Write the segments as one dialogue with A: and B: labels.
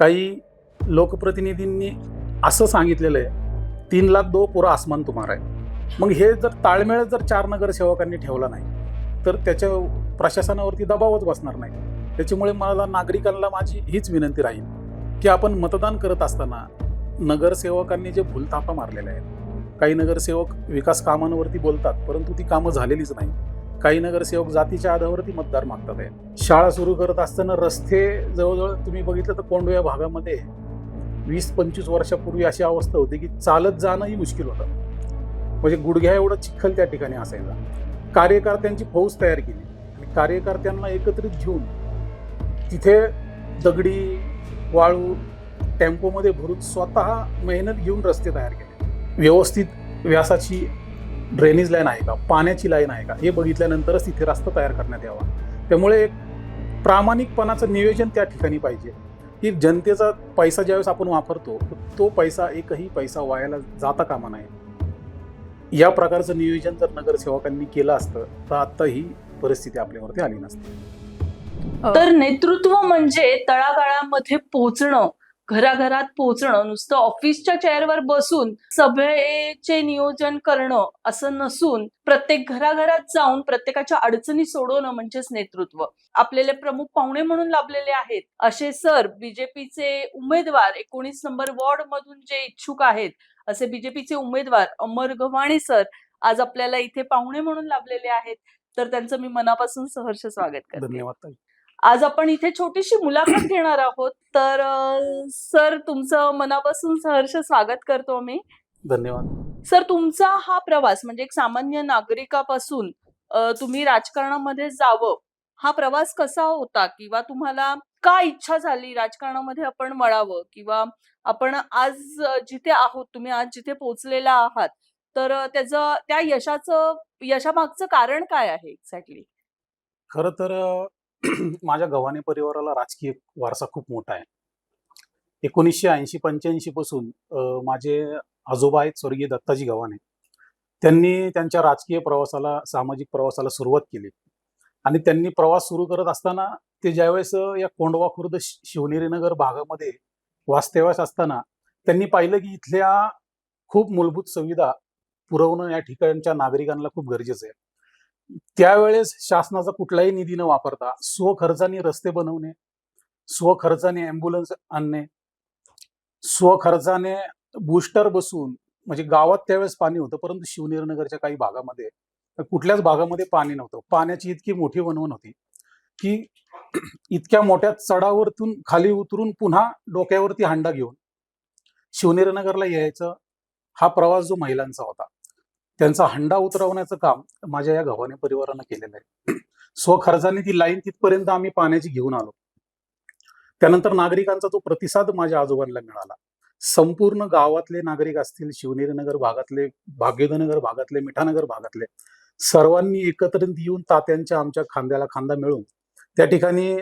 A: काही लोकप्रतिनिधींनी असं सांगितलेलं आहे, 3 लाख दो पुरा आसमान तुम्हारा आहे. मग हे जर ताळमेळ जर 4 नगरसेवकांनी ठेवला नाही तर त्याच्या प्रशासनावरती दबावच बसणार नाही. त्याच्यामुळे मला नागरिकांना माझी हीच विनंती राहील की आपण मतदान करत असताना नगरसेवकांनी जे भूलथापा मारलेल्या आहेत, काही नगरसेवक विकास कामांवरती बोलतात परंतु ती कामं झालेलीच नाही. काही नगरसेवक जातीच्या आधारावरती मतदार मागतात आहे. शाळा सुरू करत असताना रस्ते जवळजवळ तुम्ही बघितलं तर कोंड या भागामध्ये 20-25 वर्षापूर्वी अशी अवस्था होती की चालत जाणंही मुश्किल होतं. म्हणजे गुडघ्या एवढं चिखल त्या ठिकाणी असायचा. कार्यकर्त्यांची फौज तयार केली आणि कार्यकर्त्यांना एकत्रित घेऊन तिथे दगडी वाळू टेम्पोमध्ये भरून स्वतः मेहनत घेऊन रस्ते तयार केले. व्यवस्थित व्यासाची ड्रेनेज लाईन आहे का, पाण्याची लाईन आहे का, हे बघितल्यानंतरच तिथे रस्ता तयार करण्यात यावा. त्यामुळे एक प्रामाणिकपणाचं नियोजन त्या ठिकाणी पाहिजे की जनतेचा पैसा ज्यावेळेस आपण वापरतो तो पैसा एकही पैसा वायाला जाता कामा नये. या प्रकारचं नियोजन जर नगरसेवकांनी केलं असतं तर आता ही परिस्थिती आपल्यावरती आली नसती.
B: तर नेतृत्व म्हणजे तळागाळामध्ये पोहोचणं, घराघरात पोहोचणं, नुसतं ऑफिसच्या चेअरवर बसून सभेचे नियोजन करणं असं नसून प्रत्येक घराघरात जाऊन प्रत्येकाच्या अडचणी सोडवणं म्हणजेच नेतृत्व. आपल्याला प्रमुख पाहुणे म्हणून लाभलेले आहेत असे सर, बीजेपीचे उमेदवार 19 नंबर वॉर्ड मधून जे इच्छुक आहेत असे बीजेपीचे उमेदवार अमर गव्हाणे सर आज आपल्याला इथे पाहुणे म्हणून लाभलेले आहेत. तर त्यांचं मी मनापासून सहर्ष स्वागत करते.
A: धन्यवाद.
B: आज आपण इथे छोटीशी मुलाखत घेणार आहोत. तर सर, तुमचं मनापासून सहर्ष स्वागत करतो मी.
A: धन्यवाद.
B: सर, तुमचा हा प्रवास म्हणजे एक सामान्य नागरिकापासून तुम्ही राजकारणामध्ये जावं, हा प्रवास कसा होता किंवा तुम्हाला का इच्छा झाली राजकारणामध्ये आपण वळावं किंवा आपण आज जिथे आहोत, तुम्ही आज जिथे पोहोचलेला आहात, तर त्या यशामागचं कारण काय आहे एक्झॅक्टली?
A: खरं तर माझ्या गव्हाणे परिवाराला राजकीय वारसा खूप मोठा आहे. 1980-85 पासून माझे आजोबा आहेत स्वर्गीय दत्ताजी गव्हाणे. त्यांनी त्यांच्या राजकीय प्रवासाला, सामाजिक प्रवासाला सुरुवात केली आणि त्यांनी प्रवास सुरू करत असताना ते ज्यावेळेस या कोंडवा खुर्द शिवनेरी नगर भागामध्ये वास्तव्यास असताना त्यांनी पाहिलं की इथल्या खूप मूलभूत सुविधा पुरवणं या ठिकाणच्या नागरिकांना खूप गरजेचं आहे. त्यावेळेस शासनाचा कुठलाही निधी न वापरता स्वखर्चाने रस्ते बनवणे, स्वखर्चाने ॲम्ब्युलन्स आणणे, स्वखर्चाने बूस्टर बसून, म्हणजे गावात त्यावेळेस पाणी होतं परंतु शिवनेरीनगरच्या काही भागामध्ये कुठल्याच भागामध्ये पाणी नव्हतं. पाण्याची इतकी मोठी वणवण होती की इतक्या मोठ्या चढावरतून खाली उतरून पुन्हा डोक्यावरती हांडा घेऊन शिवनेरीनगरला यायचं. हा प्रवास जो महिलांचा होता, त्यांचा हंडा उतरवण्याचं काम माझ्या या गव्हाणे परिवारानं केलेलं आहे. स्वखर्चाने ती लाईन तिथपर्यंत आम्ही पाण्याची घेऊन आलो. त्यानंतर नागरिकांचा जो प्रतिसाद माझ्या आजोबांना मिळाला, संपूर्ण गावातले नागरिक असतील, शिवनेरीनगर भागातले, भाग्योदयनगर भागातले, मिठानगर भागातले, सर्वांनी एकत्रित येऊन तात्यांच्या आमच्या खांद्याला खांदा मिळून त्या ठिकाणी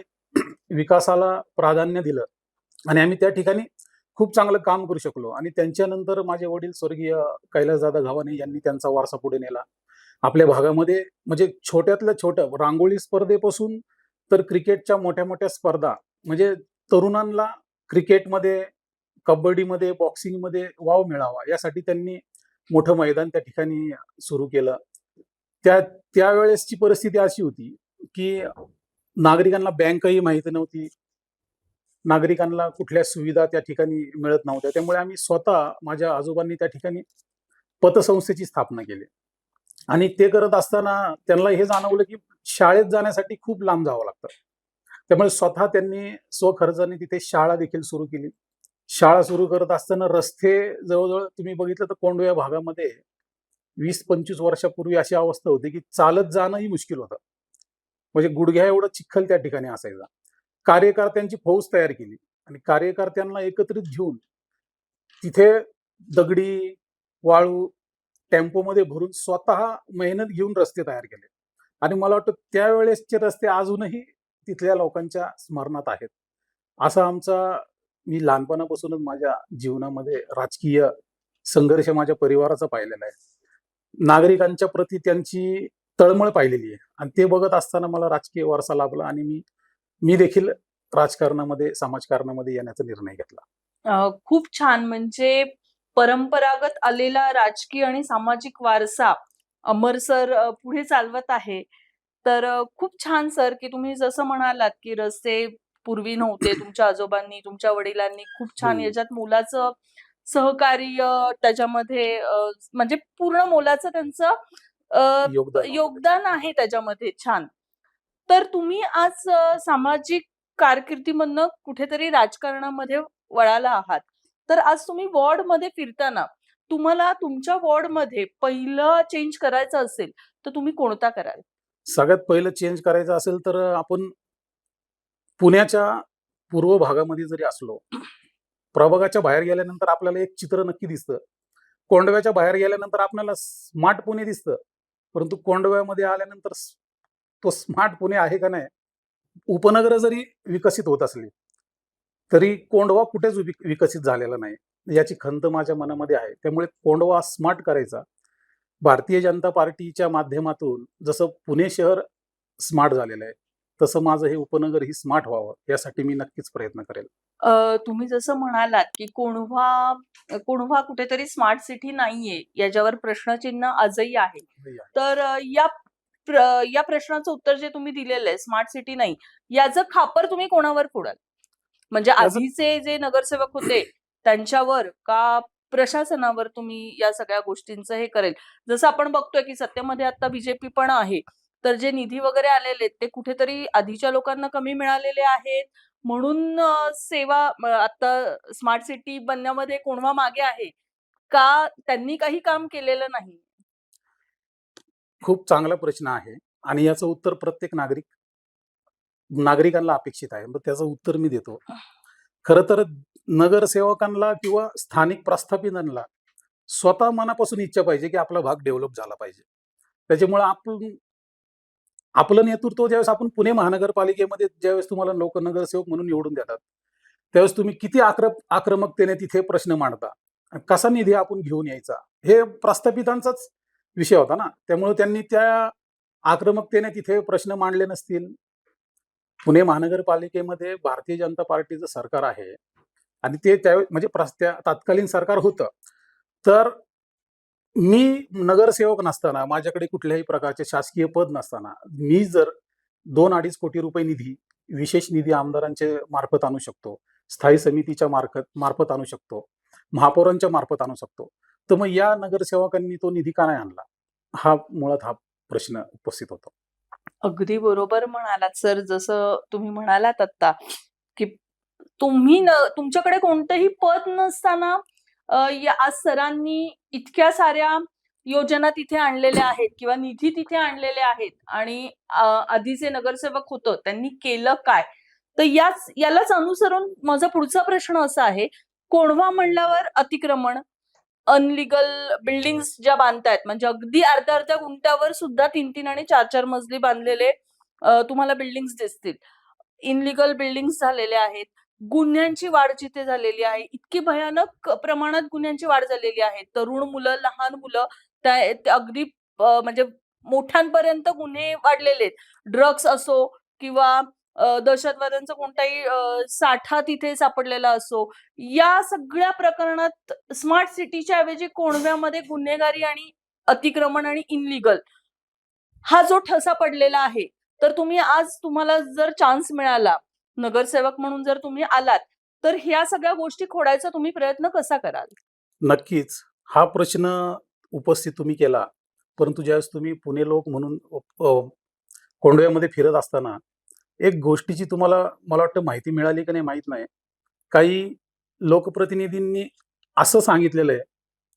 A: विकासाला प्राधान्य दिलं आणि आम्ही त्या ठिकाणी खूप चांगलं काम करू शकलो. आणि त्यांच्यानंतर माझे वडील स्वर्गीय कैलासदादा गव्हाणे यांनी त्यांचा वारसा पुढे नेला. आपल्या भागामध्ये म्हणजे छोट्यातल्या छोट्या रांगोळी स्पर्धेपासून तर क्रिकेटच्या मोठ्या मोठ्या स्पर्धा, म्हणजे तरुणांना क्रिकेटमध्ये, कबड्डीमध्ये, बॉक्सिंगमध्ये वाव मिळावा यासाठी त्यांनी मोठं मैदान त्या ठिकाणी सुरू केलं. त्यावेळेसची परिस्थिती अशी होती की नागरिकांना बँकही माहिती नव्हती, नागरिकांना कुठल्या सुविधा त्या ठिकाणी मिळत नव्हत्या. त्यामुळे आम्ही स्वतः, माझ्या आजोबांनी त्या ठिकाणी पतसंस्थेची स्थापना केली आणि ते करत असताना त्यांना हे जाणवलं की शाळेत जाण्यासाठी खूप लांब जावं लागतं. त्यामुळे स्वतः त्यांनी स्वखर्चाने तिथे शाळा देखील सुरू केली. शाळा सुरू करत असताना रस्ते जवळजवळ तुम्ही बघितलं तर कोंड या भागामध्ये 20-25 वर्षापूर्वी अशी अवस्था होती की चालत जाणंही मुश्किल होतं. म्हणजे गुडघ्या एवढं चिखल त्या ठिकाणी असायचा. कार्यकर्त्यांची फौज तयार केली आणि कार्यकर्त्यांना एकत्रित घेऊन तिथे दगडी वाळू टेम्पोमध्ये भरून स्वतः मेहनत घेऊन रस्ते तयार केले. आणि मला वाटतं त्यावेळेसचे रस्ते अजूनही तिथल्या लोकांच्या स्मरणात आहेत. असा मी लहानपणापासूनच माझ्या जीवनामध्ये राजकीय संघर्ष माझ्या परिवाराचा पाहिलेला आहे. नागरिकांच्या प्रती त्यांची तळमळ पाहिलेली आहे आणि ते बघत असताना मला राजकीय वारसा लाभला आणि मी देखील राजकारणामध्ये समाजकारणामध्ये येण्याचा निर्णय घेतला.
B: खूप छान. म्हणजे परंपरागत आलेला राजकीय आणि सामाजिक वारसा अमर सर पुढे चालवत आहे. तर खूप छान सर, की तुम्ही जसं म्हणालात, की रस्ते पूर्वी नव्हते. तुमच्या आजोबांनी, तुमच्या वडिलांनी खूप छान
A: हो,
B: याच्यात मोलाचं सहकार्य त्याच्यामध्ये म्हणजे पूर्ण मोलाचं त्यांचं अ,
A: योगदान होतं
B: योगदान
A: त्याच्यात.
B: आहे त्याच्यामध्ये. छान. तर तुम्ही आज सामाजिक कारकिर्दीमधनं कुठेतरी राजकारणामध्ये वळाला आहात. तर आज तुम्ही वॉर्डमध्ये फिरताना तुम्हाला तुमच्या वॉर्डमध्ये पहिलं चेंज करायचं असेल, तर तुम्ही कोणता कराल?
A: सगळ्यात पहिलं चेंज करायचं असेल तर आपण पुण्याच्या पूर्व भागामध्ये जरी असलो, प्रभागाच्या बाहेर गेल्यानंतर आपल्याला एक चित्र नक्की दिसतं. कोंडव्याच्या बाहेर गेल्यानंतर आपल्याला स्मार्ट पुणे दिसतं. परंतु कोंडव्यामध्ये आल्यानंतर तो स्मार्ट पुणे आहे का नाही? उपनगरं जरी विकसित होत असली, तरी कोंढवा कुठेच विकसित झालेला नाही. याची खंत माझ्या मनामध्ये आहे. त्यामुळे कोंढवा स्मार्ट करायचा. भारतीय जनता पार्टीच्या माध्यमातून जसं पुणे शहर स्मार्ट झालेलं आहे, तसं माझं हे उपनगरही स्मार्ट व्हावं, यासाठी मी नक्कीच प्रयत्न करेल.
B: तुम्ही जसं म्हणालात, की कोंढवा कुठेतरी स्मार्ट सिटी नाहीये, याच्यावर प्रश्नचिन्ह आजही आहे. तर या प्रश्नाचं उत्तर जे तुम्ही दिलेलं आहे, स्मार्ट सिटी नाही, याचं खापर तुम्ही कोणावर फोडाल? म्हणजे
A: याचं
B: आधीचे जे नगरसेवक होते त्यांच्यावर का प्रशासनावर तुम्ही या सगळ्या गोष्टींचं हे करेल? जसं आपण बघतोय, की सत्तेमध्ये आता बीजेपी पण आहे. तर जे निधी वगैरे आलेले आहेत, ते कुठेतरी आधीच्या लोकांना कमी मिळालेले आहेत. म्हणून सेवा आता स्मार्ट सिटी बनण्यामध्ये कोणवा मागे आहे? का त्यांनी काही काम केलेलं नाही?
A: खूप चांगला प्रश्न आहे आणि याचं उत्तर प्रत्येक नागरिकांना अपेक्षित आहे. मग त्याचं उत्तर मी देतो. खरं तर नगरसेवकांना किंवा स्थानिक प्रस्थापितांना स्वतः मनापासून इच्छा पाहिजे, की आपला भाग डेव्हलप झाला पाहिजे. त्याच्यामुळे आपलं नेतृत्व ज्यावेळेस आपण पुणे महानगरपालिकेमध्ये ज्यावेळेस तुम्हाला लोक नगरसेवक म्हणून निवडून देतात, त्यावेळेस तुम्ही किती आक्रमकतेने तिथे प्रश्न मांडता. कसा निधी आपण घेऊन यायचा, हे प्रस्थापितांचाच विषय होता ना. त्यामुळे त्यांनी त्या आक्रमकतेने तिथे प्रश्न मांडले नसतील. पुणे महानगरपालिकेमध्ये भारतीय जनता पार्टीचं सरकार आहे आणि ते त्यावेळी म्हणजे त्या तत्कालीन सरकार होतं. तर मी नगरसेवक नसताना, माझ्याकडे कुठल्याही प्रकारचे शासकीय पद नसताना, मी जर 2-2.5 कोटी रुपये निधी, विशेष निधी आमदारांचे मार्फत आणू शकतो, स्थायी समितीच्या मार्फत आणू शकतो, महापौरांच्या मार्फत आणू शकतो. तर मग या नगरसेवकांनी तो निधी का नाही आणला? मुळात हा प्रश्न उपस्थित होतो.
B: अगदी बरोबर म्हणालात सर. जसं तुम्ही म्हणालात आत्ता, की तुम्ही तुमच्याकडे कोणतंही पद नसताना या आज सरांनी इतक्या साऱ्या योजना तिथे आणलेल्या आहेत किंवा निधी तिथे आणलेले आहेत आणि आधीचे नगरसेवक होतं त्यांनी केलं काय? तर यालाच अनुसरून माझा पुढचा प्रश्न असा आहे, कोंढवा म्हणल्यावर अतिक्रमण, अनलीगल बिल्डिंग्स ज्या बांधतायत म्हणजे अगदी अर्ध्या-अर्ध्या गुंठ्यावर सुद्धा 3-3 आणि 4-4 मजली बांधलेले तुम्हाला बिल्डिंग्स दिसतील. इनलीगल बिल्डिंग्स झालेल्या आहेत. गुन्ह्यांची वाढ जिथे झालेली आहे. इतकी भयानक प्रमाणात गुन्ह्यांची वाढ झालेली आहे. तरुण मुलं, लहान मुलं त्या अगदी म्हणजे मोठ्यांपर्यंत गुन्हे वाढलेले आहेत. ड्रग्ज असो किंवा दहशतवाद्यांचा कोणताही साठा तिथे सापडलेला असो. या सगळ्या प्रकरणात स्मार्ट सिटीच्या ऐवजी कोंढव्यामध्ये गुन्हेगारी आणि अतिक्रमण आणि इनलीगल हा जो ठसा पडलेला आहे, तर तुम्हाला जर चान्स मिळाला, नगरसेवक म्हणून जर तुम्ही आलात, तर ह्या सगळ्या गोष्टी खोडायचा तुम्ही प्रयत्न कसा कराल?
A: नक्कीच. हा प्रश्न उपस्थित तुम्ही केला. परंतु ज्यावेळेस तुम्ही पुणे लोक म्हणून कोंडव्यामध्ये फिरत असताना, एक गोष्टीची तुम्हाला मला वाटतं माहिती मिळाली की नाही माहीत नाही. काही लोकप्रतिनिधींनी असं सांगितलेलं आहे,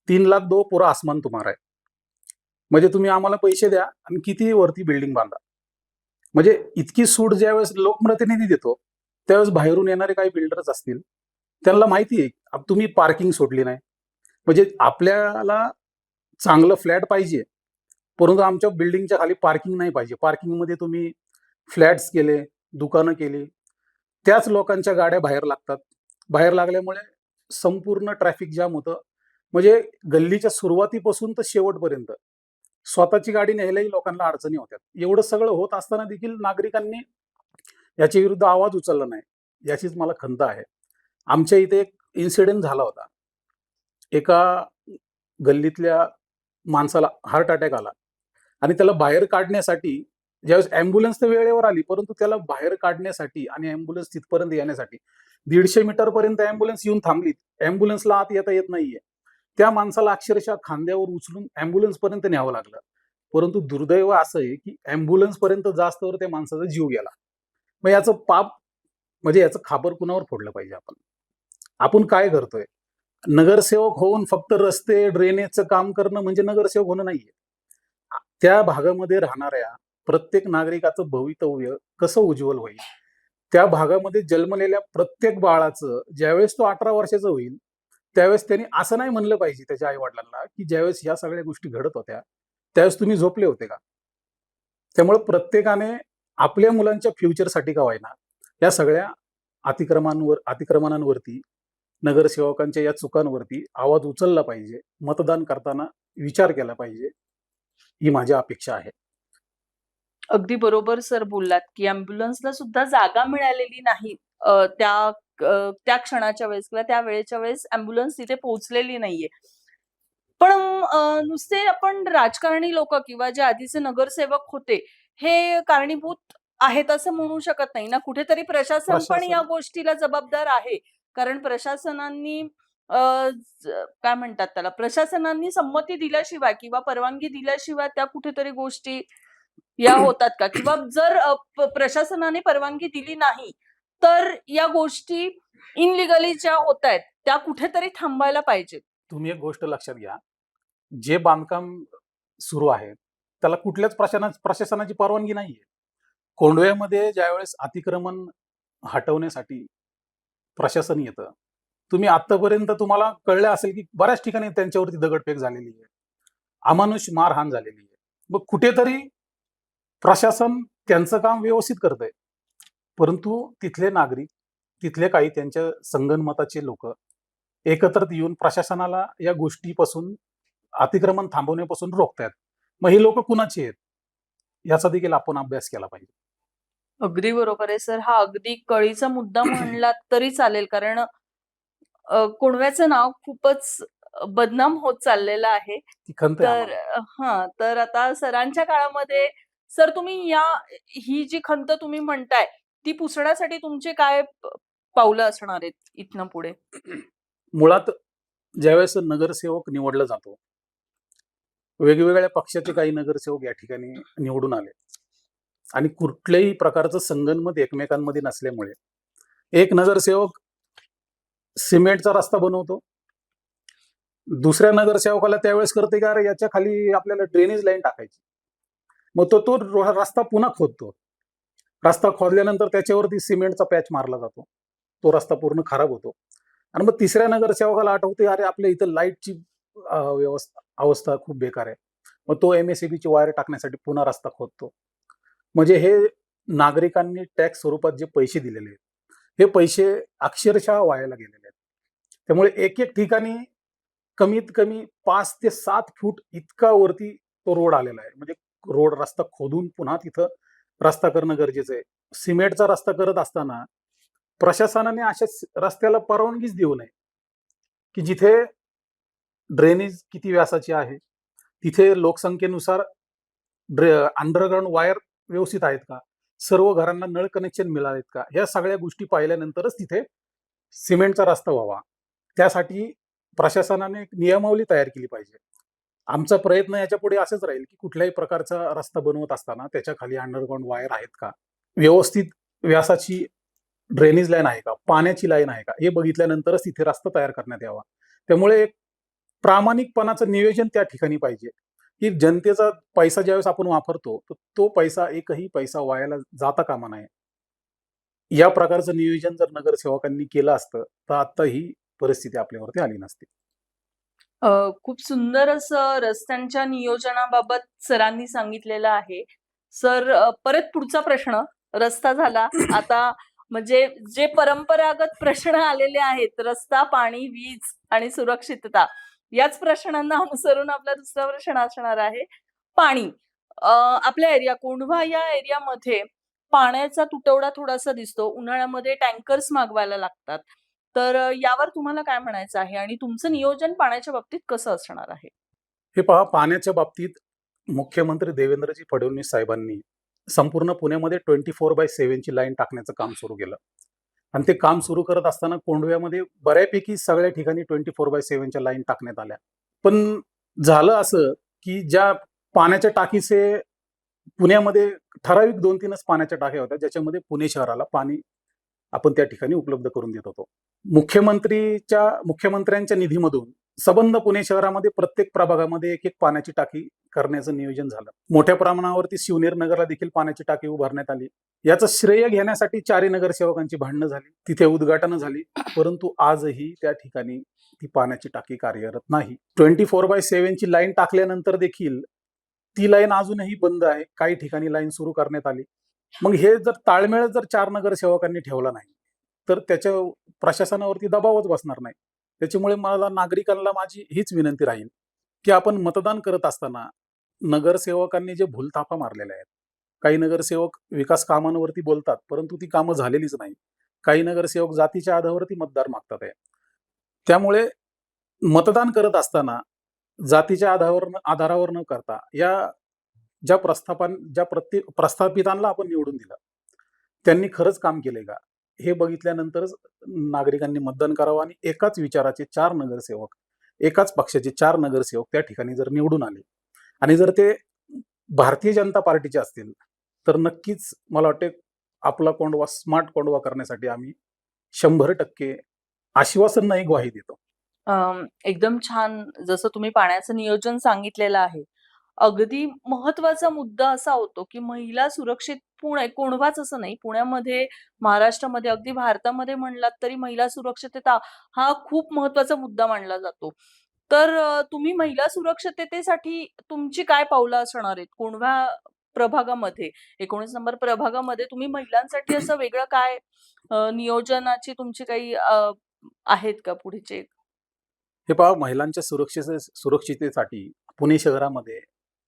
A: 3,00,000 दो पूरा आसमान तुम्हारा है. म्हणजे तुम्ही आम्हाला पैसे द्या आणि कितीही वरती बिल्डिंग बांधा. म्हणजे इतकी सूट ज्यावेळेस लोकप्रतिनिधी देतो, त्यावेळेस बाहेरून येणारे काही बिल्डर्स असतील, त्यांना माहिती आहे, तुम्ही पार्किंग सोडली नाही. म्हणजे आपल्याला चांगलं फ्लॅट पाहिजे, परंतु आमच्या बिल्डिंगच्या खाली पार्किंग नाही पाहिजे. पार्किंगमध्ये तुम्ही फ्लॅट्स केले, दुकानं केली, त्याच लोकांच्या गाड्या बाहेर लागतात. बाहेर लागल्यामुळे संपूर्ण ट्रॅफिक जाम होतं. म्हणजे गल्लीच्या सुरुवातीपासून तर शेवटपर्यंत स्वतःची गाडी न्यायलाही लोकांना अडचणी होत्या. एवढं सगळं होत असताना देखील नागरिकांनी याच्या विरुद्ध आवाज उचलला नाही. याचीच मला खंत आहे. आमच्या इथे एक इन्सिडेंट झाला होता. एका गल्लीतल्या माणसाला हार्ट अटॅक आला आणि त्याला बाहेर काढण्यासाठी ज्यावेळेस ॲम्ब्युलन्स तर वेळेवर आली, परंतु त्याला बाहेर काढण्यासाठी आणि ॲम्ब्युलन्स तिथपर्यंत येण्यासाठी 150 मीटरपर्यंत ॲम्ब्युलन्स येऊन थांबली. ॲम्ब्युलन्सला आत येता येत नाहीये. त्या माणसाला अक्षरशः खांद्यावर उचलून ॲम्ब्युलन्सपर्यंत न्यावं लागलं. परंतु दुर्दैव असं आहे, की ॲम्ब्युलन्सपर्यंत जास्तवर त्या माणसाचा जीव गेला. मग याचं पाप म्हणजे याचं खापर कुणावर फोडलं पाहिजे आपण? आपण काय करतोय? नगरसेवक होऊन फक्त रस्ते, ड्रेनेजचं काम करणं म्हणजे नगरसेवक होणं नाहीये. त्या भागामध्ये राहणाऱ्या प्रत्येक नागरिकाचं भवितव्य कसं उज्ज्वल होईल? त्या भागामध्ये जन्मलेल्या प्रत्येक बाळाचं ज्यावेळेस तो 18 वर्षाचा होईल, त्यावेळेस त्यांनी असं नाही म्हणलं पाहिजे त्याच्या आई-वडिलांना, की ज्यावेळेस ह्या सगळ्या गोष्टी घडत होत्या, त्यावेळेस तुम्ही झोपले होते का? त्यामुळे प्रत्येकाने आपल्या मुलांच्या फ्युचरसाठी का होईना, या सगळ्या अतिक्रमणांवरती, नगरसेवकांच्या या चुकांवरती आवाज उचलला पाहिजे. मतदान करताना विचार केला पाहिजे, ही माझी अपेक्षा आहे.
B: अगदी बरोबर सर बोललात, की ॲम्ब्युलन्सला सुद्धा जागा मिळालेली नाही. त्या क्षणाच्या वेळेस किंवा त्या वेळेच्या वेळेस ॲम्ब्युलन्स तिथे पोहोचलेली नाहीये. पण नुसते आपण राजकारणी लोकं किंवा जे आधीचे नगरसेवक होते, हे कारणीभूत आहेत असं म्हणू शकत नाही ना. कुठेतरी प्रशासन पण या
A: प्रशासन
B: गोष्टीला जबाबदार आहे. कारण प्रशासनांनी अ, काय म्हणतात त्याला, प्रशासनांनी संमती दिल्याशिवाय किंवा परवानगी दिल्याशिवाय त्या कुठेतरी गोष्टी या होतात का? किंवा जर प्रशासनाने परवानगी दिली नाही, तर या गोष्टी इनलिगली ज्या होतायत, त्या कुठेतरी थांबायला पाहिजेत.
A: तुम्ही एक गोष्ट लक्षात घ्या, जे बांधकाम सुरू आहे, त्याला कुठल्याच प्रशासनाची परवानगी नाहीये. कोंडव्यामध्ये ज्यावेळेस अतिक्रमण हटवण्यासाठी प्रशासन येतं, तुम्ही आत्तापर्यंत तुम्हाला कळलं असेल, की बऱ्याच ठिकाणी त्यांच्यावरती दगडफेक झालेली आहे. अमानुष मारहाण झालेली आहे. मग कुठेतरी प्रशासन त्यांचं काम व्यवस्थित करतंय. परंतु तिथले नागरिक, तिथले काही त्यांच्या संगनमताचे लोकं एकत्रित येऊन प्रशासनाला या गोष्टीपासून, अतिक्रमण थांबवण्यापासून रोखतायत. मग ही लोकं कुणाची आहेत? याचा देखील आपण अभ्यास केला पाहिजे.
B: अगदी बरोबर आहे सर. हा अगदी कळीचा मुद्दा म्हणलात तरी चालेल. कारण कोंडव्याचं नाव खूपच बदनाम होत चाललेलं आहे.
A: ती खंत आहे
B: तर
A: आम्हाला.
B: तर आता सरांच्या काळामध्ये सर तुम्ही ही जी खंत तुम्ही म्हणताय, ती पुसण्यासाठी तुमचे काय पावलं असणार आहेत इथनं पुढे?
A: मुळात ज्यावेळेस नगरसेवक निवडला जातो, वेगवेगळ्या पक्षाचे काही नगरसेवक या ठिकाणी निवडून आले आणि कुठल्याही प्रकारचं संगनमत एकमेकांमध्ये नसल्यामुळे एक नगरसेवक सिमेंटचा रस्ता बनवतो. दुसऱ्या नगरसेवकाला त्यावेळेस कळते की अरे याच्या खाली आपल्याला ड्रेनेज लाईन टाकायची. मग तो रस्ता पुन्हा खोदतो. रस्ता खोदल्यानंतर त्याच्यावरती सिमेंटचा पॅच मारला जातो. तो रस्ता पूर्ण खराब होतो. आणि मग तिसऱ्या नगरसेवकाला आठवते अरे आपल्या इथं लाईटची अवस्था खूप बेकार आहे. मग तो एम-एस-सी-बीची वायर टाकण्यासाठी पुन्हा रस्ता खोदतो. म्हणजे हे नागरिकांनी टॅक्स स्वरूपात जे पैसे दिलेले आहेत, हे पैसे अक्षरशः वायाला गेलेले आहेत. त्यामुळे एक-एक ठिकाणी कमीत कमी 5 ते 7 फूट इतका वरती तो रोड आलेला आहे. म्हणजे रोड रस्ता खोदून पुन्हा तिथं रस्ता करणं गरजेचं आहे. सिमेंटचा रस्ता करत असताना प्रशासनाने अशा रस्त्याला परवानगीच देऊ नये, की जिथे ड्रेनेज किती व्यासाची आहे, तिथे लोकसंख्येनुसार अंडरग्राउंड वायर व्यवस्थित आहेत का? सर्व घरांना नळ कनेक्शन मिळालेत का? ह्या सगळ्या गोष्टी पाहिल्यानंतरच तिथे सिमेंटचा रस्ता व्हावा. त्यासाठी प्रशासनाने एक नियमावली तयार केली पाहिजे. आमचा प्रयत्न याच्यापुढे असाच राहील, की कुठल्याही प्रकारचा रस्ता बनवत असताना त्याच्या खाली अंडरग्राउंड वायर आहेत का? व्यवस्थित व्यासाची ड्रेनेज लाईन आहे का? पाण्याची लाईन आहे का? हे बघितल्यानंतरच तिथे रस्ता तयार करण्यात यावा. त्यामुळे एक प्रामाणिकपणाचं नियोजन त्या ठिकाणी पाहिजे, की जनतेचा पैसा ज्यावेळेस आपण वापरतो, तर तो पैसा एकही पैसा वायाला जाता कामा नये. या प्रकारचं नियोजन जर नगरसेवकांनी केलं असतं, तर आता ही परिस्थिती आपल्यावरती आली नसती.
B: खूप सुंदर असं रस्त्यांच्या नियोजनाबाबत सरांनी सांगितलेलं आहे. सर परत पुढचा प्रश्न रस्ता झाला. आता म्हणजे जे परंपरागत प्रश्न आलेले आहेत, रस्ता, पाणी, वीज आणि सुरक्षितता याच प्रश्नांना अनुसरून आपला दुसरा प्रश्न असणार आहे. पाणी. आपल्या एरिया कोंढवा या एरियामध्ये पाण्याचा तुटवडा थोडासा दिसतो. उन्हाळ्यामध्ये टँकर्स मागवायला लागतात. तर यावर तुम्हाला काय म्हणायचं आहे आणि तुमचं नियोजन पाण्याच्या बाबतीत कसं असणार आहे?
A: हे पहा, पाण्याच्या बाबतीत मुख्यमंत्री देवेंद्रजी फडणवीस साहेबांनी संपूर्ण पुण्यामध्ये 24/7 ची लाईन टाकण्याचं काम सुरू केलं. आणि ते काम सुरू करत असताना कोंढव्यामध्ये बऱ्यापैकी सगळ्या ठिकाणी 24/7 च्या लाईन टाकण्यात आल्या. पण झालं असं, की ज्या पाण्याच्या टाकीचे पुण्यामध्ये ठराविक 2-3च पाण्याच्या टाक्या होत्या, ज्याच्यामध्ये पुणे शहराला पाणी आपण त्या ठिकाणी उपलब्ध करून देत होतो. मुख्यमंत्र्यांच्या निधीमधून सबंध पुणे शहरामध्ये प्रत्येक प्रभागामध्ये एक पाण्याची टाकी करण्याचं नियोजन झालं. मोठ्या प्रमाणावरती शिवनेर नगरला देखील पाण्याची टाकी उभारण्यात आली. याचं श्रेय घेण्यासाठी चारही नगरसेवकांची भांडणं झाली, तिथे उद्घाटनं झाली, परंतु आजही त्या ठिकाणी ती पाण्याची टाकी कार्यरत नाही. 24/7 ची लाईन टाकल्यानंतर देखील ती लाईन अजूनही बंद आहे. काही ठिकाणी लाईन सुरू करण्यात आली. मग हे जर ताळमेळ जर 4 नगरसेवकांनी ठेवला नाही, तर त्याच्या प्रशासनावरती दबावच बसणार नाही. त्याच्यामुळे मला नागरिकांना माझी हीच विनंती राहील, की आपण मतदान करत असताना नगरसेवकांनी जे भूलथापा मारलेल्या आहेत. काही नगरसेवक विकास कामांवरती बोलतात, परंतु ती कामं झालेलीच नाही. काही नगरसेवक जातीच्या आधारावरती मतदार मागतात आहे. त्यामुळे मतदान करत असताना जातीच्या आधारावर न करता ज्या प्रस्थापितांना आपण निवडून दिलं, त्यांनी खरंच काम केलंय का? हे बघितल्यानंतरच नागरिकांनी मतदान करावं आणि एकाच विचाराचे 4 नगरसेवक, एकाच पक्षाचे 4 नगरसेवक त्या ठिकाणी जर निवडून आले आणि जर ते भारतीय जनता पार्टीचे असतील, तर नक्कीच मला वाटते आपला कोंडवा स्मार्ट कोंडवा करण्यासाठी आम्ही 100% आश्वासन नाही, ग्वाही देतो.
B: एकदम छान. जसं तुम्ही पाण्याचं नियोजन सांगितलेलं आहे. अगदी महत्वाचा मुद्दा असा होतो, की महिला सुरक्षित पुणे कोंढवाच असं नाही, पुण्यामध्ये, महाराष्ट्रामध्ये, अगदी भारतामध्ये म्हणलात तरी महिला सुरक्षितता हा खूप महत्वाचा मुद्दा मानला जातो. तर तुम्ही महिला सुरक्षिततेसाठी तुमची काय पावलं असणार आहेत? कोंढवा प्रभागामध्ये, 19 नंबर प्रभागामध्ये तुम्ही महिलांसाठी असं वेगळं काय नियोजनाची तुमची काही आहेत का पुढचे?
A: हे पहा, महिलांच्या सुरक्षितेसाठी पुणे शहरामध्ये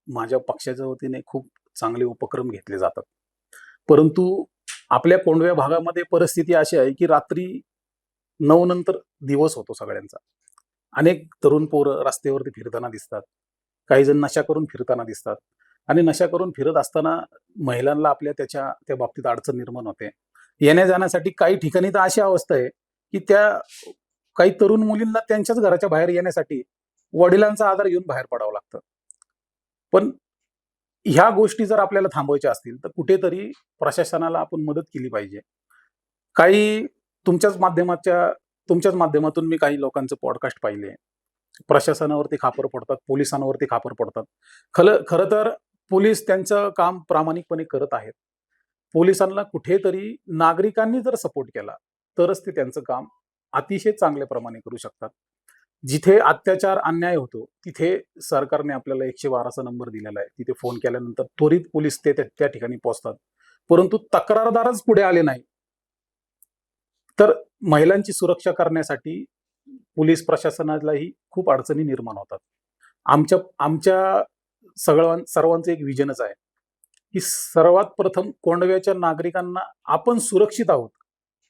A: माझ्या पक्षाच्या वतीने खूप चांगले उपक्रम घेतले जातात. परंतु आपल्या कोंढव्या भागामध्ये परिस्थिती अशी आहे, की रात्री 9 नंतर दिवस होतो सगळ्यांचा. अनेक तरुण पोरं रस्त्यावरती फिरताना दिसतात. काही जण नशा करून फिरताना दिसतात आणि नशा करून फिरत असताना महिलांना त्या बाबतीत अडचण निर्माण होते. येण्या-जाण्यासाठी काही ठिकाणी तर अशी अवस्था आहे, की काही तरुण मुलींना त्यांच्याच घराच्या बाहेर येण्यासाठी वडिलांचा आधार घेऊन बाहेर पडावं लागतं. पण ह्या गोष्टी जर आपल्याला थांबवायच्या असतील, तर कुठेतरी प्रशासनाला आपण मदत केली पाहिजे. काही तुमच्याच माध्यमातून मी काही लोकांचे पॉडकास्ट पाहिले. प्रशासनावरती खापर फोडतात, पोलिसांवरती खापर फोडतात. खरं तर पोलीस त्यांचं काम प्रामाणिकपणे करत आहेत. पोलिसांना कुठेतरी नागरिकांनी जर सपोर्ट केला, तरच ते त्यांचं काम अतिशय चांगल्याप्रमाणे करू शकतात. जिथे अत्याचार, अन्याय होतो, तिथे सरकारने आपल्याला 112चा नंबर दिलेला आहे. तिथे फोन केल्यानंतर त्वरित पोलीस त्या ठिकाणी पोहोचतात. परंतु तक्रारदारच पुढे आले नाही, तर महिलांची सुरक्षा करण्यासाठी पोलीस प्रशासनालाही खूप अडचणी निर्माण होतात. आमच्या सर्वांचं एक विजनच आहे, की सर्वात प्रथम कोंढव्याच्या नागरिकांना आपण सुरक्षित आहोत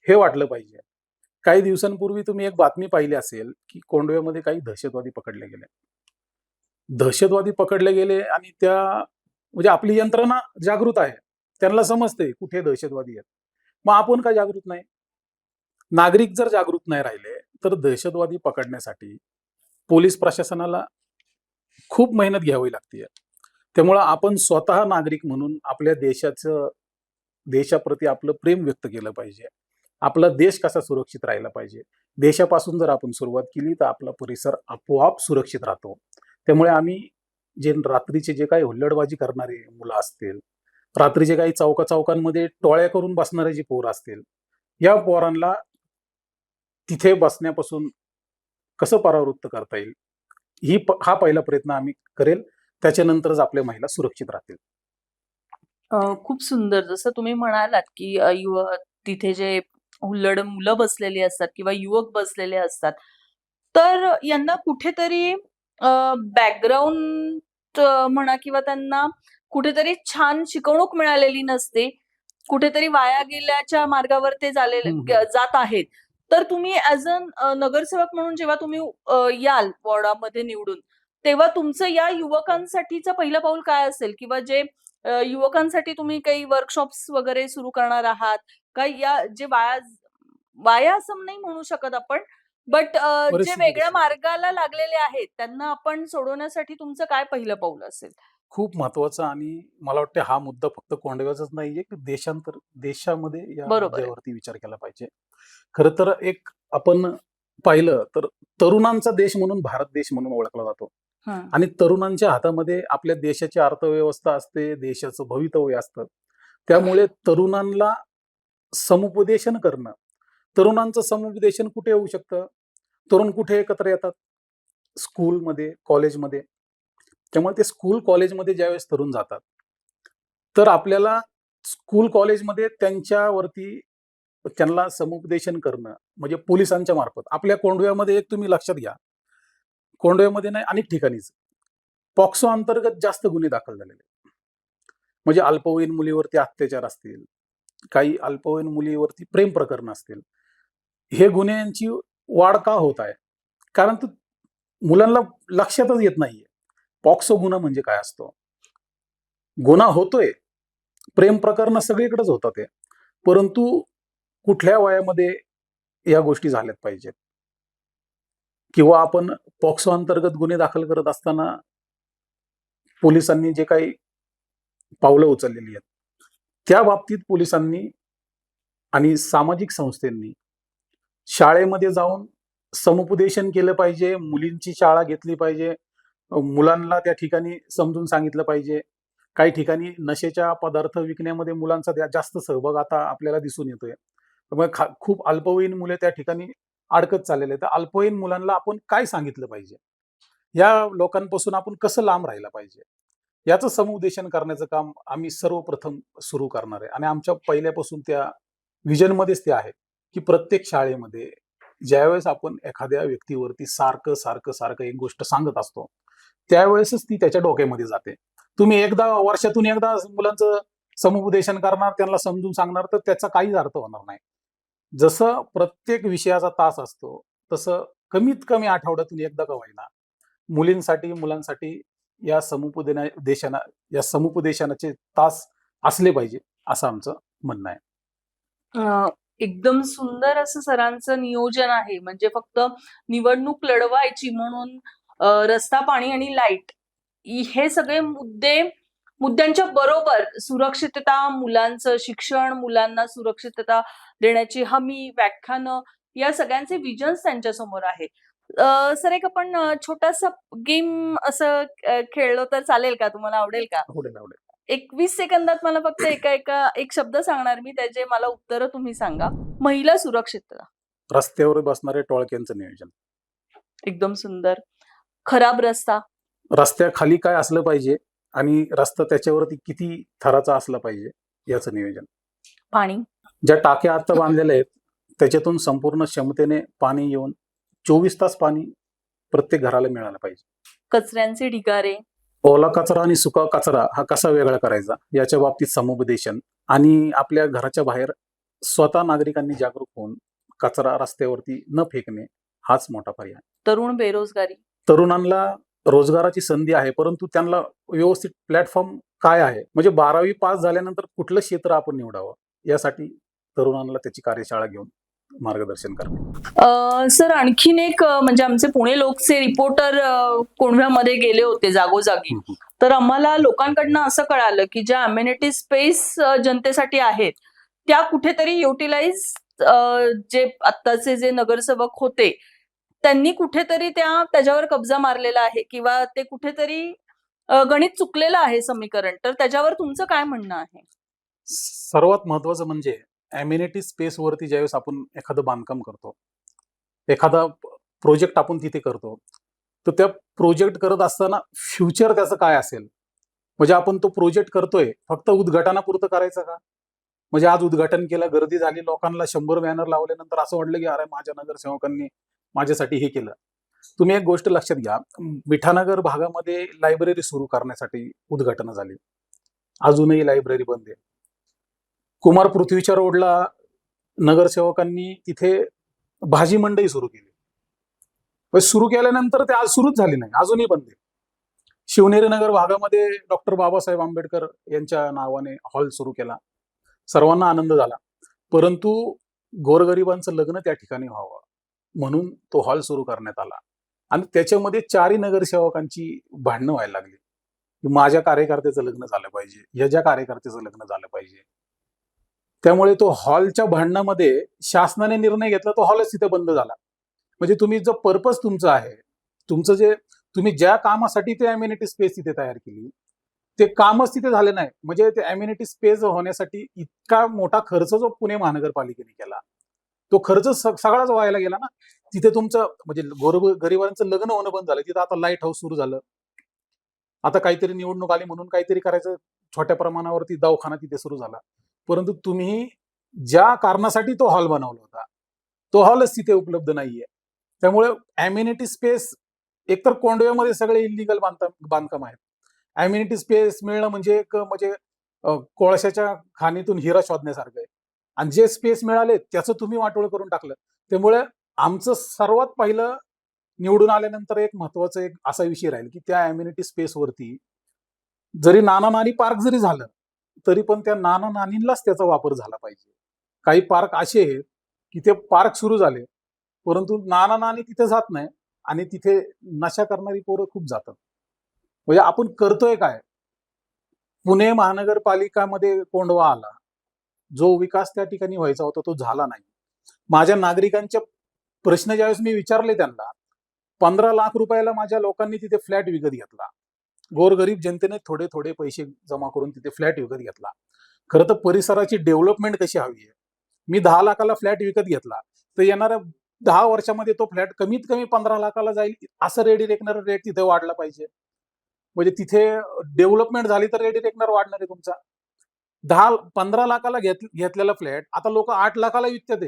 A: हे वाटलं पाहिजे. काही दिवसांपूर्वी तुम्ही एक बातमी पाहिली असेल, की कोंढव्यामध्ये काही दहशतवादी पकडले गेले. दहशतवादी पकडले गेले आणि म्हणजे आपली यंत्रणा जागृत आहे. त्यांना समजते कुठे दहशतवादी आहेत. मग आपण का जागृत नाही? नागरिक जर जागृत नाही राहिले, तर दहशतवादी पकडण्यासाठी पोलीस प्रशासनाला खूप मेहनत घ्यावी लागते. त्यामुळं आपण स्वतः नागरिक म्हणून आपल्या देशाप्रती आपलं प्रेम व्यक्त केलं पाहिजे. आपला देश कसा सुरक्षित राहिला पाहिजे. देशापासून जर आपण सुरुवात केली, तर आपला परिसर आपोआप सुरक्षित राहतो. त्यामुळे आम्ही रात्रीचे जे काही हुल्लडबाजी करणारे मुलं असतील, रात्रीचे काही चौकांमध्ये टोळ्या करून बसणारे जे पोरं असतील, या पोरांना तिथे बसण्यापासून कसं परावृत्त करता येईल, हा पहिला प्रयत्न आम्ही करेल. त्याच्यानंतरच आपल्या महिला सुरक्षित राहतील.
B: खूप सुंदर. जसं तुम्ही म्हणालात, की तिथे जे हुल्लड मुलं बसलेली असतात किंवा युवक बसलेले असतात, तर यांना कुठेतरी बॅकग्राऊंड म्हणा किंवा त्यांना कुठेतरी छान शिकवणूक मिळालेली नसते. कुठेतरी वाया गेल्याच्या मार्गावर ते जात आहेत. तर तुम्ही ऍज अ नगरसेवक म्हणून जेव्हा तुम्ही याल वॉर्डामध्ये निवडून, तेव्हा तुमचं या युवकांसाठीचं पहिलं पाऊल काय असेल? किंवा जे युवकांसाठी तुम्ही काही वर्कशॉप्स वगैरे सुरू करणार आहात का? या जे वाया असं नाही म्हणू शकत आपण, बट जे
A: परिस्थिती
B: वेगळ्या
A: तशी आहे.
B: मार्गाला लागलेले आहेत, त्यांना आपण सोडवण्यासाठी तुमचं काय पहिलं पाऊल असेल?
A: खूप महत्वाचा आणि मला वाटतं हा मुद्दा फक्त कोंडव्याचाच नाहीये, की देशामध्ये या
B: बरोबर आहे.
A: मुद्द्यावरती विचार केला पाहिजे. खरं तर एक आपण पाहिलं तर तरुणांचा देश म्हणून भारत देश म्हणून ओळखला जातो
B: हं.
A: आणि तरुणांच्या हातामध्ये आपल्या देशाची अर्थव्यवस्था असते, देशाचं भवितव्य असतं. त्यामुळे तरुणांना समुपदेशन करणं, तरुणांचं समुपदेशन कुठे होऊ शकतं? तरुण कुठे एकत्र येतात? स्कूलमध्ये, कॉलेजमध्ये. त्यामुळे ते स्कूल, कॉलेजमध्ये ज्यावेळेस तरुण जातात, तर आपल्याला स्कूल, कॉलेजमध्ये त्यांच्यावरती त्यांना समुपदेशन करणं, म्हणजे पोलिसांच्या मार्फत. आपल्या कोंडव्यामध्ये एक तुम्ही लक्षात घ्या, कोंडव्यामध्ये नाही अनेक ठिकाणीच पॉक्सो अंतर्गत जास्त गुन्हे दाखल झालेले आहेत. म्हणजे अल्पवयीन मुलीवरती अत्याचार असतील, काही अल्पवयीन मुलीवरती प्रेम प्रकरण असतील. हे गुन्ह्यांची वाढ का होत आहे? कारण तो मुलांना लक्षातच येत नाहीये. पॉक्सो गुन्हा म्हणजे काय असतो? गुन्हा होतोय, प्रेम प्रकरणं सगळीकडेच होतात ते. परंतु कुठल्या वयामध्ये या गोष्टी झाल्यात पाहिजेत? किंवा आपण पॉक्सो अंतर्गत गुन्हे दाखल करत असताना पोलिसांनी जे काही पावलं उचललेली आहेत, त्या बाबतीत पोलिसांनी आणि सामाजिक संस्थांनी शाळेमध्ये जाऊन समुपदेशन केलं पाहिजे, मुलींची शाळा घेतली पाहिजे, मुलांना त्या ठिकाणी समजून सांगितलं पाहिजे. काही ठिकाणी नशेच्या पदार्थ विकण्यामध्ये मुलांचा जास्त सहभाग आता आपल्याला दिसून येतोय. त्यामुळे खूप अल्पवयीन मुले त्या ठिकाणी अडकत चाललेले आहेत. तर अल्पवयीन मुलांना आपण काय सांगितलं पाहिजे? या लोकांपासून आपण कसं लांब राहिलं पाहिजे? याचं समुपदेशन करण्याचं काम आम्ही सर्वप्रथम सुरू करणार आहे आणि आमच्या पहिल्यापासून त्या व्हिजनमध्येच ते आहे, की प्रत्येक शाळेमध्ये ज्यावेळेस आपण एखाद्या व्यक्तीवरती सारखं एक गोष्ट सांगत असतो, त्यावेळेसच ती त्याच्या डोक्यामध्ये जाते. तुम्ही वर्षातून एकदा मुलांचं समुपदेशन करणार, त्यांना समजून सांगणार, तर त्याचा काहीच अर्थ होणार नाही. जसं प्रत्येक विषयाचा तास असतो, तसं कमीत कमी आठवड्यातून एकदा का होईना, मुलांसाठी या या समुपदेशनाचे तास असले पाहिजे, असं आमचं म्हणणं आहे.
B: अ, एकदम सुंदर असं सरांचं नियोजन आहे. म्हणजे फक्त निवडणूक लढवायची म्हणून रस्ता, पाणी आणि लाईट हे सगळे मुद्द्यांच्या बरोबर सुरक्षितता, मुलांचं शिक्षण, मुलांना सुरक्षितता देण्याची हमी, व्याख्यानं या सगळ्यांचे विजन्स त्यांच्यासमोर आहे. सर एक आपण छोटासा गेम असं खेळलो तर चालेल का? तुम्हाला आवडेल का?
A: आवडेल, आवडेल.
B: 21 सेकंदात मला फक्त एक शब्द सांगणार मी, त्याचे मला उत्तरं तुम्ही सांगा. महिला सुरक्षितता.
A: रस्त्यावर बसणारे टोळक्यांचं नियोजन.
B: एकदम सुंदर. खराब रस्ता.
A: रस्त्याखाली काय असलं पाहिजे आणि रस्ता त्याच्यावरती किती थराचा असला पाहिजे, याचं नियोजन.
B: पाणी.
A: ज्या टाक्या आता बांधलेल्या आहेत, त्याच्यातून संपूर्ण क्षमतेने पाणी येऊन 24 तास पाणी प्रत्येक घराला मिळालं पाहिजे.
B: कचऱ्यांचे ढिगारे.
A: ओला कचरा आणि सुका कचरा हा कसा वेगळा करायचा, याच्या बाबतीत समुपदेशन आणि आपल्या घराच्या बाहेर स्वतः नागरिकांनी जागरूक होऊन कचरा रस्त्यावरती न फेकणे, हाच मोठा पर्याय.
B: तरुण बेरोजगारी.
A: तरुणांना रोजगाराची संधी आहे, परंतु त्यांना व्यवस्थित प्लॅटफॉर्म काय आहे? म्हणजे 12वी पास झाल्यानंतर कुठलं क्षेत्र आपण निवडावं, यासाठी तरुणांना त्याची कार्यशाळा घेऊन मार्गदर्शन करणे.
B: सर आणखीन एक म्हणजे आमचे पुणे लोकचे रिपोर्टर कोंढव्यामध्ये गेले होते जागोजागी. तर आम्हाला लोकांकडनं असं कळालं, की ज्या अम्युनिटी स्पेस जनतेसाठी आहेत, त्या कुठेतरी युटिलाइज जे आत्ताचे जे नगरसेवक होते, त्यांनी कुठेतरी त्याच्यावर कब्जा मारलेला आहे किंवा ते कुठेतरी गणित चुकलेलं आहे समीकरण. तर त्याच्यावर तुमचं काय म्हणणं आहे?
A: सर्वात महत्वाचं म्हणजे अम्युनिटी स्पेसवरती ज्यावेळेस आपण एखादं बांधकाम करतो, एखादा प्रोजेक्ट आपण तिथे करतो, तर त्या प्रोजेक्ट करत असताना फ्युचर त्याचं काय असेल? म्हणजे आपण तो प्रोजेक्ट करतोय, फक्त उद्घाटनापुरतं करायचं का? म्हणजे आज उद्घाटन केलं, गर्दी झाली, लोकांना 100 बॅनर लावल्यानंतर असं वाटलं, की अरे माझ्या नगरसेवकांनी माझ्यासाठी हे केलं. तुम्ही एक गोष्ट लक्षात घ्या, मिठानगर भागामध्ये लायब्ररी सुरू करण्यासाठी उद्घाटनं झाली. अजूनही लायब्ररी बंद आहे. कुमार पृथ्वीच्या रोडला नगरसेवकांनी तिथे भाजी मंडई सुरू केली. पण सुरू केल्यानंतर ते आज सुरूच झाली नाही, अजूनही बंद आहे. शिवनेरी नगर भागामध्ये डॉक्टर बाबासाहेब आंबेडकर यांच्या नावाने हॉल सुरू केला, सर्वांना आनंद झाला. परंतु गोरगरिबांचं लग्न त्या ठिकाणी व्हावं म्हणून तो हॉल सुरू करण्यात आला आणि त्याच्यामध्ये 4 नगरसेवकांची भांडणं व्हायला लागली की माझ्या कार्यकर्त्याचं लग्न झालं पाहिजे, ह्याच्या कार्यकर्त्याचं लग्न झालं पाहिजे. त्यामुळे तो हॉलच्या भांडणामध्ये शासनाने निर्णय घेतला, तो हॉलच तिथे बंद झाला. म्हणजे तुम्ही जो पर्पज तुमचा आहे, तुमचं जे तुम्ही ज्या कामासाठी ते अम्युनिटी स्पेस तिथे तयार केली ते कामच तिथे झाले नाही. म्हणजे ते अम्युनिटी स्पेस होण्यासाठी इतका मोठा खर्च जो पुणे महानगरपालिकेने केला, तो खर्च सगळाच व्हायला गेला ना. तिथे तुमचं म्हणजे गरिबांचं लग्न होणं बंद झालं. तिथं आता लाईट हाऊस सुरू झालं. आता काहीतरी निवडणूक आली म्हणून काहीतरी करायचं, छोट्या प्रमाणावरती दवाखाना तिथे सुरू झाला. परंतु तुम्ही ज्या कारणासाठी तो हॉल बनवला होता, तो हॉलच तिथे उपलब्ध नाहीये. त्यामुळे अम्युनिटी स्पेस एकतर कोंडव्यामध्ये सगळे इलिगल बांधकाम आहेत. अम्युनिटी स्पेस मिळणं म्हणजे कोळशाच्या खाणीतून हिरा शोधण्यासारखं आहे. आणि जे स्पेस मिळाले त्याचं तुम्ही वाटोळ करून टाकलं. त्यामुळे आमचं सर्वात पहिलं निवडून आल्यानंतर एक महत्वाचा एक असा विषय राहील की त्या अम्युनिटी स्पेसवरती जरी नाना नानी पार्क जरी झालं तरी पण त्या नाना नानींलाच त्याचा वापर झाला पाहिजे. काही पार्क असे आहेत की ते पार्क सुरू झाले परंतु नाना नानी तिथे जात नाही आणि तिथे नशा करणारी पोरं खूप जातात. म्हणजे आपण करतोय काय? पुणे महानगरपालिकामध्ये कोंडवा आला, जो विकास त्या ठिकाणी व्हायचा होता तो झाला नाही. माझ्या नागरिकांचे प्रश्न ज्यावेळेस मी विचारले त्यांना, 15 लाख रुपयाला माझ्या लोकांनी तिथे फ्लॅट विकत घेतला. गोरगरीब जनतेने थोडे थोडे पैसे जमा करून तिथे फ्लॅट विकत घेतला. खरं तर परिसराची डेव्हलपमेंट कशी हवी आहे. मी 10 लाखाला फ्लॅट विकत घेतला तर येणाऱ्या 10 वर्षामध्ये तो फ्लॅट कमीत कमी 15 लाखाला जाईल, असं रेडी रेकनर रेट तिथे वाढला पाहिजे. म्हणजे तिथे डेव्हलपमेंट झाली तर रेडी रेकनर वाढणार आहे तुमचा. 15 लाखाला घेतलेला फ्लॅट आता लोक 8 लाखाला विकतात.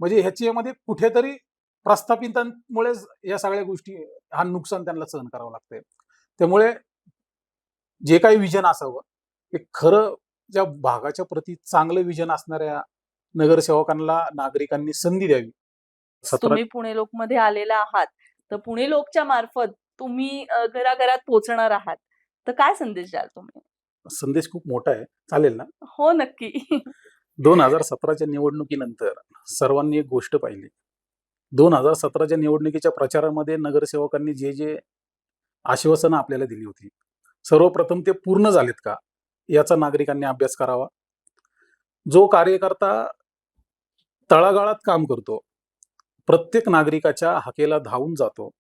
A: म्हणजे ह्याच्यामध्ये कुठेतरी प्रस्थापितांमुळे या सगळ्या गोष्टी हा नुकसान त्यांना सहन करावं लागतंय. त्यामुळे जे काही विजन असावं ते खरं ज्या भागाच्या प्रती चांगलं विजन असणाऱ्या नगरसेवकांना नागरिकांनी संधी द्यावी.
B: तुम्ही पुणे लोक मध्ये आलेला आहात, तर पुणे लोकच्या मार्फत तुम्ही घराघरात पोहोचणार आहात, तर काय संदेश द्याल तुम्ही?
A: संदेश खूप मोठा आहे, चालेल ना?
B: हो, नक्की.
A: 2017च्या निवडणुकीनंतर सर्वांनी एक गोष्ट पाहिली. 2017च्या निवडणुकीच्या प्रचारामध्ये नगरसेवकांनी जे जे आश्वासनं आपल्याला दिली होती, सर्वप्रथम ते पूर्ण झालेत का याचा नागरिकांनी अभ्यास करावा. जो कार्यकर्ता तळागाळात काम करतो, प्रत्येक नागरिकाच्या हाकेला धावून जातो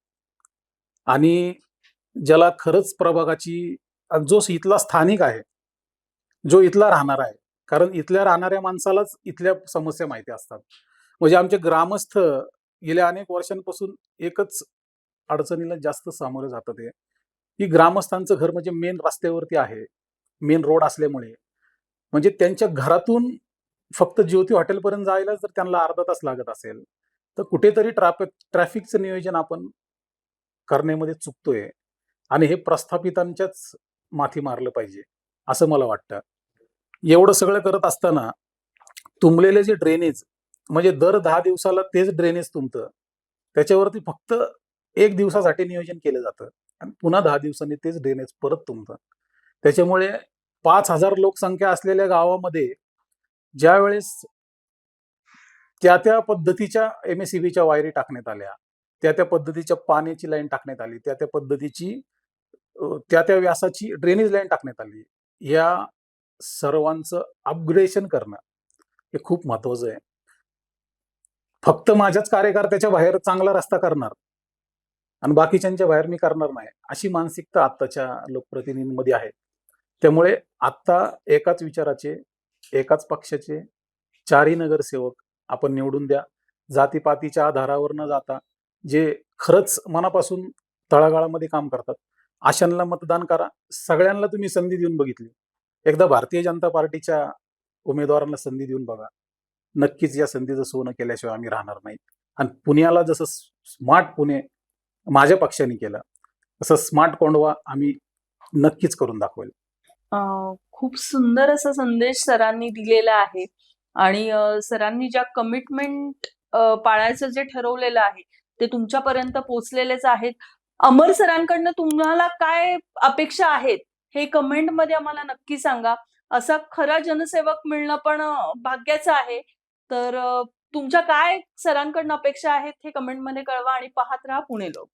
A: आणि ज्याला खरंच प्रभागाची, जो इथला स्थानिक आहे, जो इथला राहणार आहे, कारण इथल्या राहणाऱ्या माणसालाच इथल्या समस्या माहिती असतात. म्हणजे आमचे ग्रामस्थ गेल्या अनेक वर्षांपासून एकच अडचणीला जास्त सामोरे जातात ते, की ग्रामस्थांचं घर म्हणजे मेन रस्त्यावरती आहे, मेन रोड असल्यामुळे म्हणजे त्यांच्या घरातून फक्त ज्योती हॉटेलपर्यंत जायला जर त्यांना अर्धा तास लागत असेल तर कुठेतरी ट्रॅफिकचं नियोजन आपण करण्यामध्ये चुकतोय आणि हे प्रस्थापितांच्याच माथी मारलं पाहिजे असं मला वाटतं. एवढं सगळं करत असताना तुंबलेले जे ड्रेनेज, म्हणजे दर 10 दिवसाला तेच ड्रेनेज तुंबतं, त्याच्यावरती फक्त 1 दिवसासाठी नियोजन केलं जातं आणि पुन्हा 10 दिवसांनी तेच ड्रेनेज परत तुंबतं. त्याच्यामुळे 5,000 लोकसंख्या असलेल्या गावामध्ये ज्या वेळेस त्या पद्धतीच्या MSEBच्या वायरी टाकण्यात आल्या, त्या पद्धतीच्या पाण्याची लाईन टाकण्यात आली, त्या पद्धतीची त्या व्यासाची ड्रेनेज लाईन टाकण्यात आली, या सर्वांचं अपग्रेडेशन करणं हे खूप महत्वाचं आहे. फक्त माझ्याच कार्यकर्त्याच्या बाहेर चांगला रस्ता करणार आणि बाकीच्यांच्या बाहेर मी करणार नाही, अशी मानसिकता आत्ताच्या लोकप्रतिनिधींमध्ये आहे. त्यामुळे आत्ता एकाच विचाराचे, एकाच पक्षाचे 4ही नगरसेवक आपण निवडून द्या. जातीपातीच्या आधारावर न जाता जे खरंच मनापासून तळागाळामध्ये काम करतात अशांना मतदान करा. सगळ्यांना तुम्ही संधी देऊन बघितली, एकदा भारतीय जनता पार्टीच्या उमेदवारांना संधी देऊन बघा. नक्कीच या संधीचं सोनं केल्याशिवाय आम्ही राहणार नाही. आणि पुण्याला जसं स्मार्ट पुणे माझ्या पक्षाने केलं तसं स्मार्ट कोंडवा आम्ही नक्कीच करून दाखवेल.
B: खूप सुंदर असा संदेश सरांनी दिलेला आहे आणि सरांनी ज्या कमिटमेंट पाळायचं जे ठरवलेलं आहे ते तुमच्यापर्यंत पोहोचलेलेच आहेत. अमर सरांकडनं तुम्हाला काय अपेक्षा आहेत हे कमेंटमध्ये आम्हाला नक्की सांगा. असा खरा जनसेवक मिळणं पण भाग्याचं आहे. तर तुमच्या काय सरांकडनं अपेक्षा आहेत हे कमेंटमध्ये कळवा आणि पाहत राहा पुणे लोक.